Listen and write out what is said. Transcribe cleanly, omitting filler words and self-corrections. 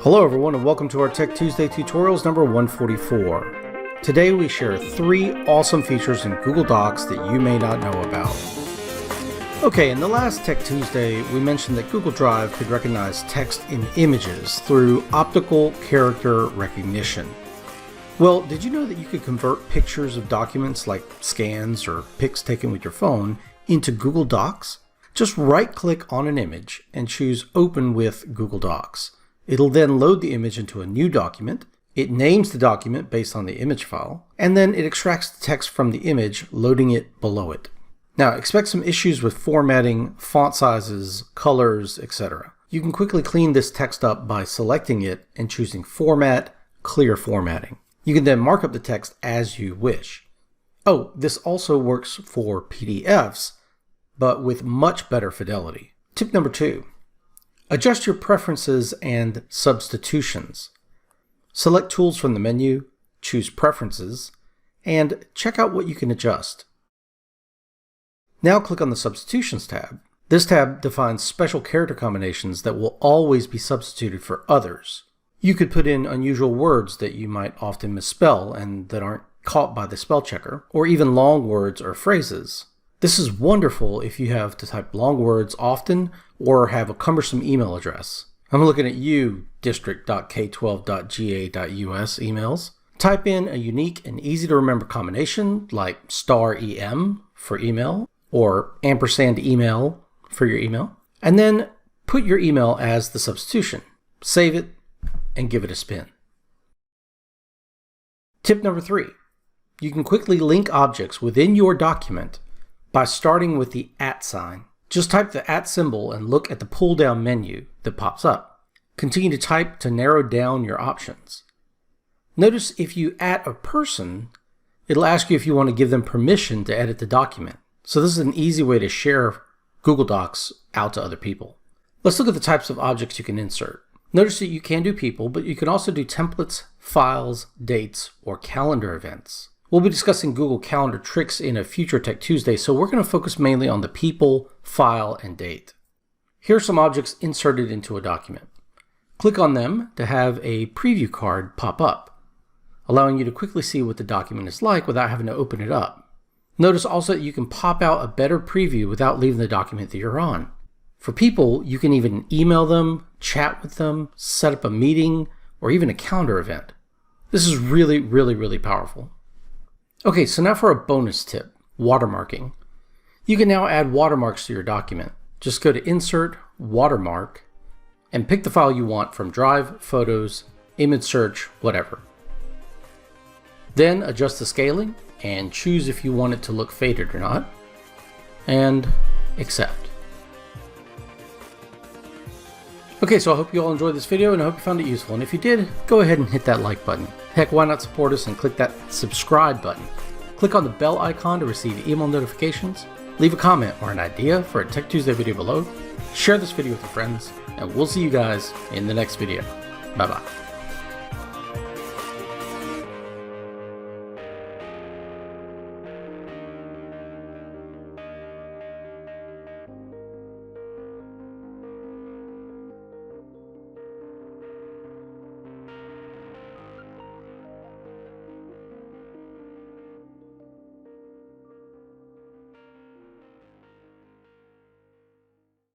Hello everyone and welcome to our Tech Tuesday tutorials number 144. Today we share 3 awesome features in Google Docs that you may not know about. Okay, in the last Tech Tuesday we mentioned that Google Drive could recognize text in images through optical character recognition. Well, did you know that you could convert pictures of documents like scans or pics taken with your phone into Google Docs? Just right-click on an image and choose Open with Google Docs. It'll then load the image into a new document. It names the document based on the image file, and then it extracts the text from the image, loading it below it. Now, expect some issues with formatting, font sizes, colors, etc. You can quickly clean this text up by selecting it and choosing Format, Clear Formatting. You can then mark up the text as you wish. Oh, this also works for PDFs, but with much better fidelity. Tip number 2. Adjust your preferences and substitutions. Select Tools from the menu, choose Preferences, and check out what you can adjust. Now click on the Substitutions tab. This tab defines special character combinations that will always be substituted for others. You could put in unusual words that you might often misspell and that aren't caught by the spell checker, or even long words or phrases. This is wonderful if you have to type long words often or have a cumbersome email address. I'm looking at you, district.k12.ga.us emails. Type in a unique and easy to remember combination like *EM for email or &email for your email, and then put your email as the substitution. Save it and give it a spin. Tip number 3. You can quickly link objects within your document by starting with the @ sign. Just type the @ symbol and look at the pull-down menu that pops up. Continue to type to narrow down your options. Notice if you @ a person, it'll ask you if you want to give them permission to edit the document. So this is an easy way to share Google Docs out to other people. Let's look at the types of objects you can insert. Notice that you can do people, but you can also do templates, files, dates, or calendar events. We'll be discussing Google Calendar tricks in a future Tech Tuesday, so we're going to focus mainly on the people, file, and date. Here are some objects inserted into a document. Click on them to have a preview card pop up, allowing you to quickly see what the document is like without having to open it up. Notice also that you can pop out a better preview without leaving the document that you're on. For people, you can even email them, chat with them, set up a meeting, or even a calendar event. This is really powerful. Okay, so now for a bonus tip, watermarking. You can now add watermarks to your document. Just go to Insert, Watermark, and pick the file you want from Drive, Photos, Image Search, whatever. Then adjust the scaling and choose if you want it to look faded or not, and accept. Okay, so I hope you all enjoyed this video and I hope you found it useful. And if you did, go ahead and hit that like button. Heck, why not support us and click that subscribe button. Click on the bell icon to receive email notifications. Leave a comment or an idea for a Tech Tuesday video below. Share this video with your friends, and we'll see you guys in the next video. Bye-bye.